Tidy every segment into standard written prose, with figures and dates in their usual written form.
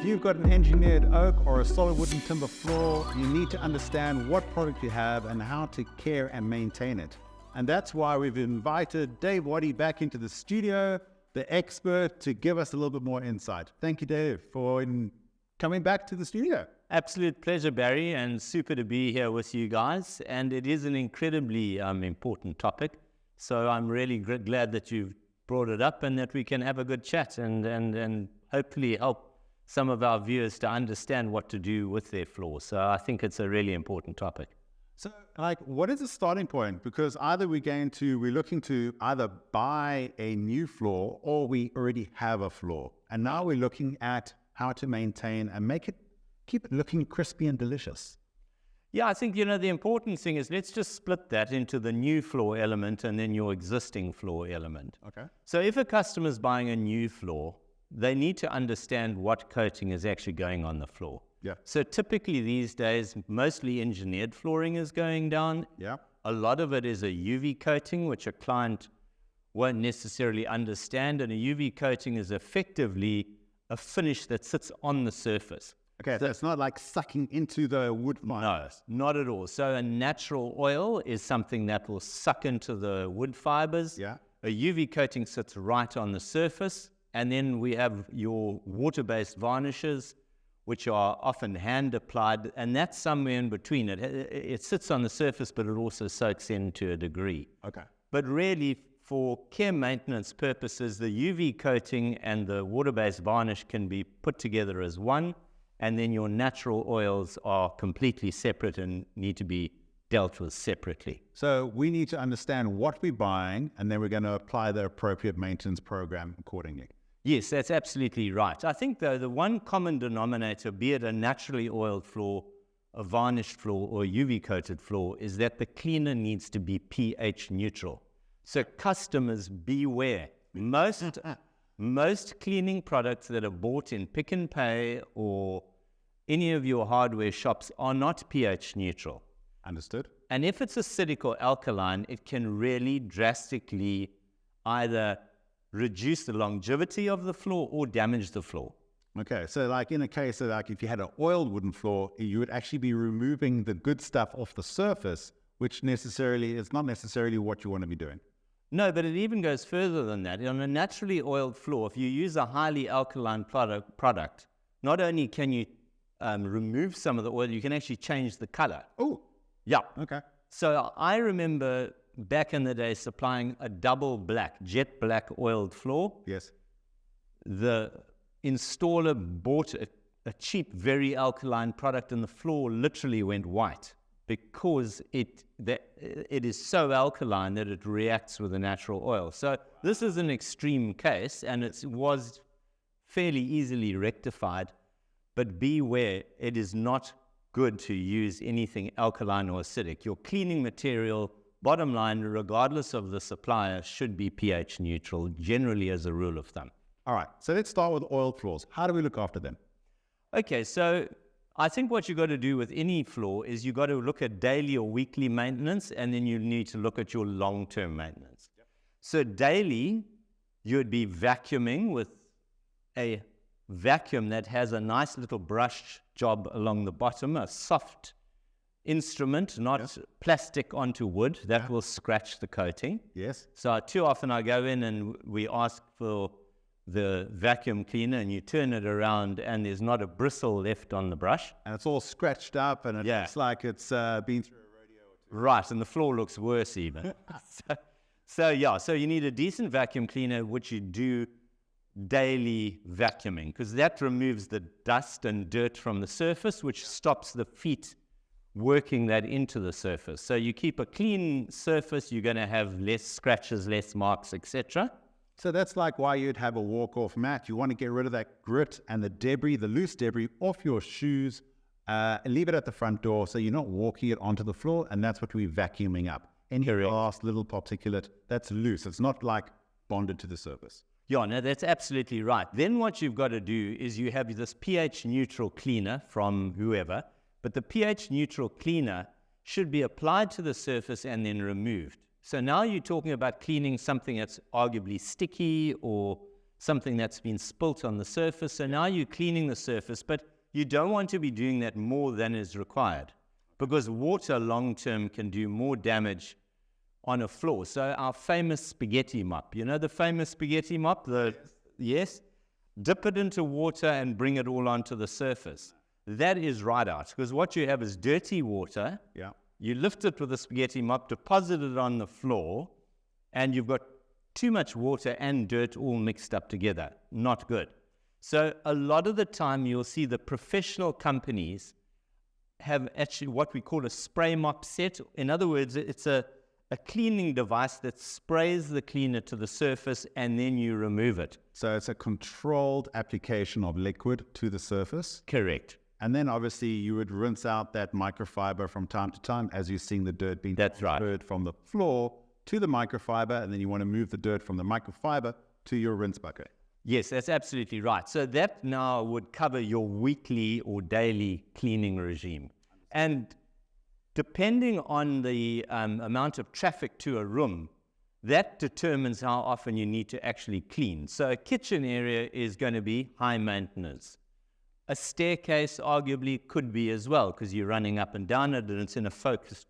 you've got an engineered oak or a solid wooden timber floor, you need to understand what product you have and how to care and maintain it. And that's why we've invited Dave Waddy back into the studio, the expert, to give us a little bit more insight. Thank you, Dave, for coming back to the studio. Absolute pleasure, Barry, and super to be here with you guys. And it is an incredibly important topic. So I'm really glad that you've brought it up and that we can have a good chat and hopefully help some of our viewers to understand what to do with their floor. So I think it's a really important topic. So, what is the starting point? Because either we're looking to either buy a new floor or we already have a floor. And now we're looking at how to maintain and keep it looking crispy and delicious. Yeah, I think, the important thing is let's just split that into the new floor element and then your existing floor element. Okay. So if a customer is buying a new floor, they need to understand what coating is actually going on the floor. Yeah. So typically these days, mostly engineered flooring is going down. Yeah. A lot of it is a UV coating, which a client won't necessarily understand. And a UV coating is effectively a finish that sits on the surface. Okay, so it's not like sucking into the wood fibers. No, not at all. So a natural oil is something that will suck into the wood fibers. Yeah. A UV coating sits right on the surface. And then we have your water-based varnishes, which are often hand-applied, and that's somewhere in between. It sits on the surface, but it also soaks in to a degree. Okay. But really, for care maintenance purposes, the UV coating and the water-based varnish can be put together as one, and then your natural oils are completely separate and need to be dealt with separately. So we need to understand what we're buying, and then we're going to apply the appropriate maintenance program accordingly. Yes, that's absolutely right. I think, though, the one common denominator, be it a naturally oiled floor, a varnished floor, or a UV-coated floor, is that the cleaner needs to be pH neutral. So customers, beware. Most cleaning products that are bought in Pick n Pay or any of your hardware shops are not pH neutral. Understood. And if it's acidic or alkaline, it can really drastically either reduce the longevity of the floor or damage the floor. Okay, so in a case of if you had an oiled wooden floor, you would actually be removing the good stuff off the surface, which is not necessarily what you want to be doing. No, but it even goes further than that. On a naturally oiled floor, if you use a highly alkaline product, not only can you remove some of the oil, you can actually change the color. Oh, yeah. Okay. So I remember back in the day supplying a double black, jet black oiled floor. Yes. The installer bought a cheap, very alkaline product and the floor literally went white because it is so alkaline that it reacts with the natural oil. So this is an extreme case and it was fairly easily rectified, but beware, it is not good to use anything alkaline or acidic. Your cleaning material, bottom line, regardless of the supplier, should be pH neutral, generally as a rule of thumb. All right, so let's start with oiled floors. How do we look after them? Okay, so I think what you've got to do with any floor is you've got to look at daily or weekly maintenance, and then you need to look at your long-term maintenance. Yep. So daily, you would be vacuuming with a vacuum that has a nice little brush job along the bottom, a soft instrument, not plastic onto wood, that will scratch the coating. Yes. So too often I go in and we ask for the vacuum cleaner and you turn it around and there's not a bristle left on the brush. And it's all scratched up and it looks like it's been through a rodeo or two. Right, and the floor looks worse even. So you need a decent vacuum cleaner, which you do daily vacuuming, because that removes the dust and dirt from the surface, which stops the feet working that into the surface. So you keep a clean surface, you're going to have less scratches, less marks, etc. So that's like why you'd have a walk-off mat. You want to get rid of that grit and the debris, the loose debris off your shoes, and leave it at the front door so you're not walking it onto the floor, and that's what we're vacuuming up. Any last little particulate that's loose. It's not like bonded to the surface. Yeah, no, that's absolutely right. Then what you've got to do is you have this pH neutral cleaner from whoever, but the pH neutral cleaner should be applied to the surface and then removed. So now you're talking about cleaning something that's arguably sticky or something that's been spilt on the surface. So now you're cleaning the surface, but you don't want to be doing that more than is required, because water long-term can do more damage on a floor. So our famous spaghetti mop, you know the famous spaghetti mop? Yes? Dip it into water and bring it all onto the surface. That is right out, because what you have is dirty water. Yeah. You lift it with a spaghetti mop, deposit it on the floor, and you've got too much water and dirt all mixed up together. Not good. So a lot of the time you'll see the professional companies have actually what we call a spray mop set. In other words, it's a cleaning device that sprays the cleaner to the surface and then you remove it. So it's a controlled application of liquid to the surface. Correct. And then obviously you would rinse out that microfiber from time to time as you're seeing the dirt being transferred from the floor to the microfiber, and then you want to move the dirt from the microfiber to your rinse bucket. Yes, that's absolutely right. So that now would cover your weekly or daily cleaning regime. And depending on the amount of traffic to a room, that determines how often you need to actually clean. So a kitchen area is going to be high maintenance. A staircase arguably could be as well, because you're running up and down it and it's in a focused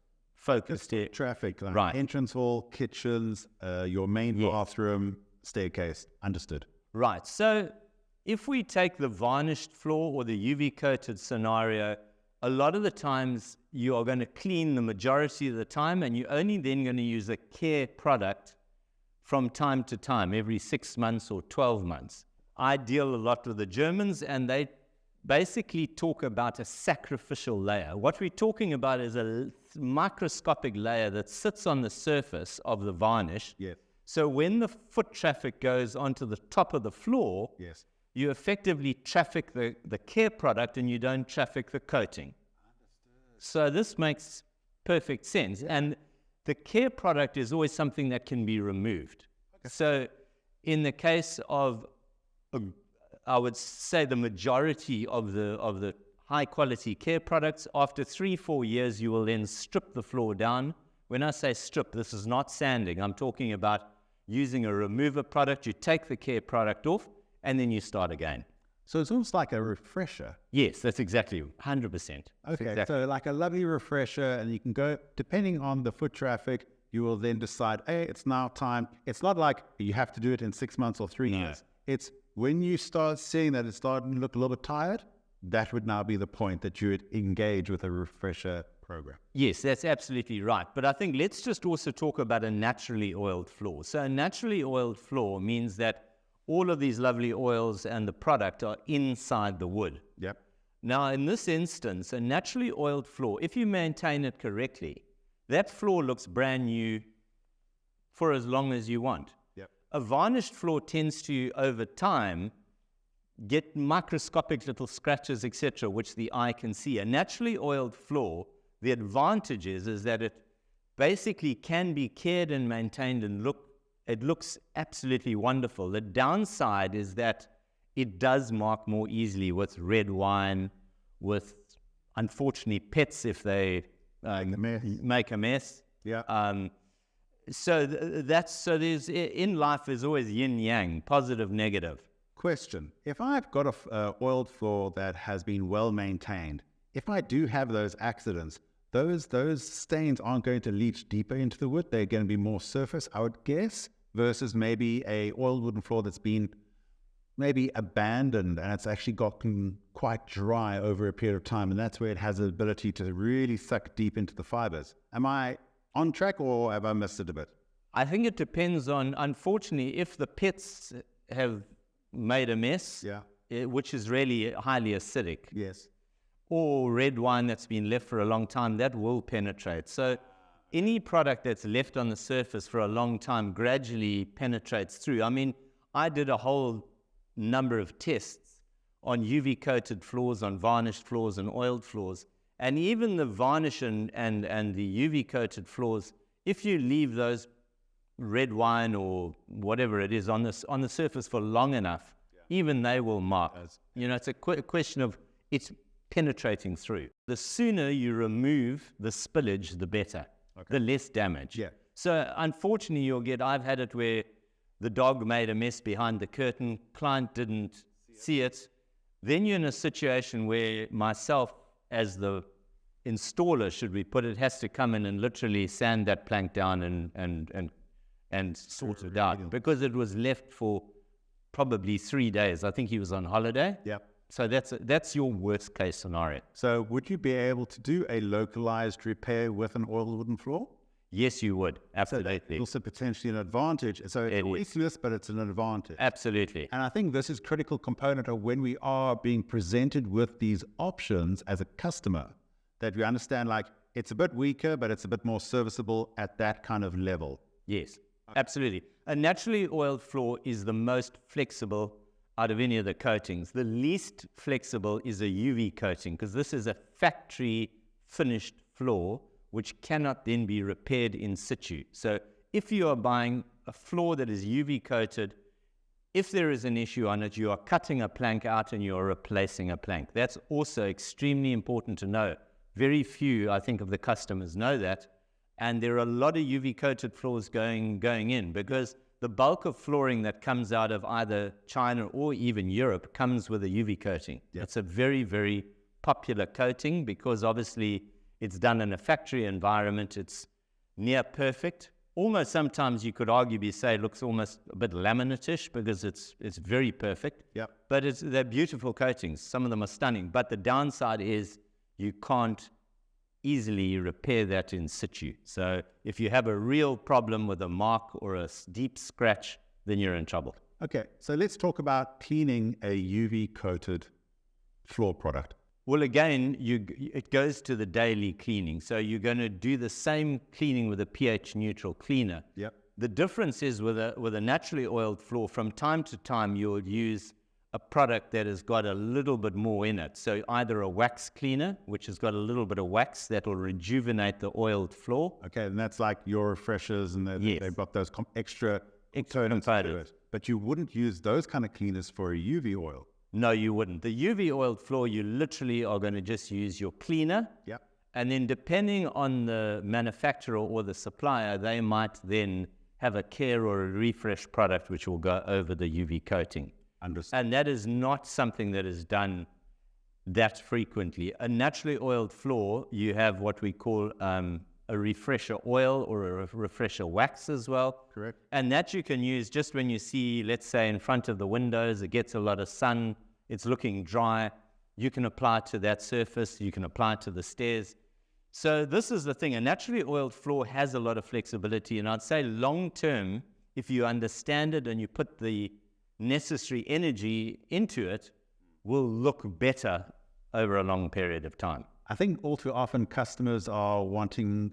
traffic, like right. Entrance hall, kitchens, your main bathroom, staircase. Understood. Right. So if we take the varnished floor or the UV coated scenario, a lot of the times you are going to clean the majority of the time, and you're only then going to use a care product from time to time, every 6 months or 12 months. I deal a lot with the Germans, and they basically talk about a sacrificial layer. What we're talking about is a microscopic layer that sits on the surface of the varnish. Yes. So when the foot traffic goes onto the top of the floor, yes, you effectively traffic the care product and you don't traffic the coating. Understood. So this makes perfect sense. And the care product is always something that can be removed. Okay. So in the case of I would say the majority of the high quality care products, after 3-4 years, you will then strip the floor down. When I say strip, this is not sanding. I'm talking about using a remover product. You take the care product off and then you start again. So it's almost like a refresher. Yes, that's exactly 100%. Okay, exactly. So like a lovely refresher, and you can go, depending on the foot traffic, you will then decide, hey, it's now time. It's not like you have to do it in 6 months or 3 years. It's when you start seeing that it's starting to look a little bit tired, that would now be the point that you would engage with a refresher program. Yes, that's absolutely right. But I think let's just also talk about a naturally oiled floor. So a naturally oiled floor means that all of these lovely oils and the product are inside the wood. Yep. Now, in this instance, a naturally oiled floor, if you maintain it correctly, that floor looks brand new for as long as you want. A varnished floor tends to, over time, get microscopic little scratches, etc., which the eye can see. A naturally oiled floor, the advantage is that it basically can be cared and maintained and it looks absolutely wonderful. The downside is that it does mark more easily with red wine, with, unfortunately, pets if they make a mess. Yeah. So there's in life there's always yin yang, positive, negative. Question: if I've got a oiled floor that has been well maintained, if I do have those accidents, those stains aren't going to leach deeper into the wood. They're going to be more surface, I would guess, versus maybe a oiled wooden floor that's been maybe abandoned and it's actually gotten quite dry over a period of time, and that's where it has the ability to really suck deep into the fibers. Am I on track, or have I missed it a bit? I think it depends on, unfortunately, if the pets have made a mess, which is really highly acidic, yes, or red wine that's been left for a long time, that will penetrate. So any product that's left on the surface for a long time gradually penetrates through. I mean, I did a whole number of tests on UV coated floors, on varnished floors and oiled floors. And even the varnish and the UV coated floors, if you leave those red wine or whatever it is on the surface for long enough, even they will mark. You know, it's a question of it's penetrating through. The sooner you remove the spillage, the better, the less damage. Yeah. So unfortunately, I've had it where the dog made a mess behind the curtain, client didn't see it, then you're in a situation where myself as the installer, should we put it, has to come in and literally sand that plank down and sort it out, because it was left for probably 3 days. I think he was on holiday. Yep. So that's your worst case scenario. So would you be able to do a localized repair with an oiled wooden floor? Yes, you would. Absolutely. So also potentially an advantage. So it's a weakness, but it's an advantage. Absolutely. And I think this is a critical component of when we are being presented with these options as a customer, that we understand like it's a bit weaker, but it's a bit more serviceable at that kind of level. Yes, absolutely. A naturally oiled floor is the most flexible out of any of the coatings. The least flexible is a UV coating, because this is a factory finished floor which cannot then be repaired in situ. So if you are buying a floor that is UV coated, if there is an issue on it, you are cutting a plank out and you are replacing a plank. That's also extremely important to know. Very few, I think, of the customers know that. And there are a lot of UV coated floors going in, because the bulk of flooring that comes out of either China or even Europe comes with a UV coating. Yep. It's a very, very popular coating because obviously it's done in a factory environment. It's near perfect. Almost sometimes you could arguably say it looks almost a bit laminate-ish because it's very perfect. Yep. But they're beautiful coatings. Some of them are stunning. But the downside is you can't easily repair that in situ. So if you have a real problem with a mark or a deep scratch, then you're in trouble. Okay, so let's talk about cleaning a UV coated floor product. Well, again, it goes to the daily cleaning. So you're going to do the same cleaning with a pH neutral cleaner. Yep. The difference is with a naturally oiled floor, from time to time you'll use a product that has got a little bit more in it. So either a wax cleaner, which has got a little bit of wax that will rejuvenate the oiled floor. Okay, and that's like your refreshers, and they've got those extra components to it. But you wouldn't use those kind of cleaners for a UV oil. No, you wouldn't. The UV oiled floor, you literally are going to just use your cleaner. Yep. And then depending on the manufacturer or the supplier, they might then have a care or a refresh product which will go over the UV coating. Understood. And that is not something that is done that frequently. A naturally oiled floor, you have what we call a refresher oil or a refresher wax as well. Correct. And that you can use just when you see, let's say, in front of the windows, it gets a lot of sun, it's looking dry. You can apply it to that surface, you can apply it to the stairs. So this is the thing, a naturally oiled floor has a lot of flexibility, and I'd say long term, if you understand it and you put the necessary energy into it, will look better over a long period of time. I think all too often customers are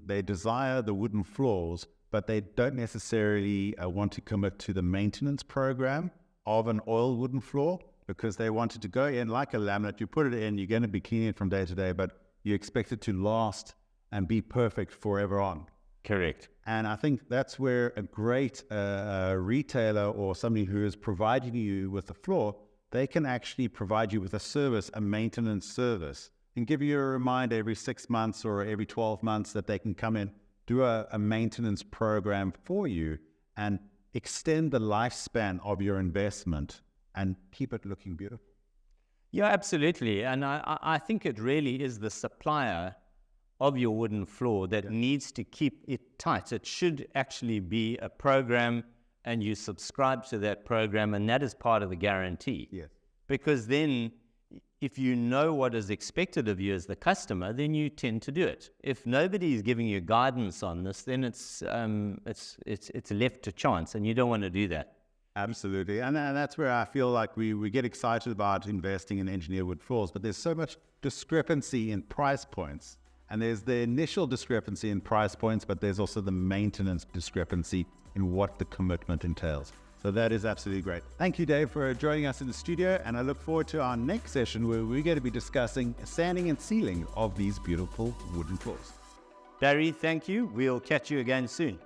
they desire the wooden floors, but they don't necessarily want to commit to the maintenance program of an oiled wooden floor, because they want it to go in like a laminate. You put it in, you're going to be cleaning it from day to day, but you expect it to last and be perfect forever on. Correct. And I think that's where a great retailer or somebody who is providing you with the floor, they can actually provide you with a service, a maintenance service, and give you a reminder every 6 months or every 12 months that they can come in, do a maintenance program for you and extend the lifespan of your investment and keep it looking beautiful. Yeah, absolutely. And I think it really is the supplier of your wooden floor that needs to keep it tight. It should actually be a program, and you subscribe to that program, and that is part of the guarantee. Yes. Because then if you know what is expected of you as the customer, then you tend to do it. If nobody is giving you guidance on this, then it's left to chance, and you don't want to do that. Absolutely. And that's where I feel like we get excited about investing in engineered wood floors, but there's so much discrepancy in price points. And there's the initial discrepancy in price points, but there's also the maintenance discrepancy in what the commitment entails. So that is absolutely great. Thank you, Dave, for joining us in the studio. And I look forward to our next session where we're going to be discussing sanding and sealing of these beautiful wooden floors. Barry, thank you. We'll catch you again soon.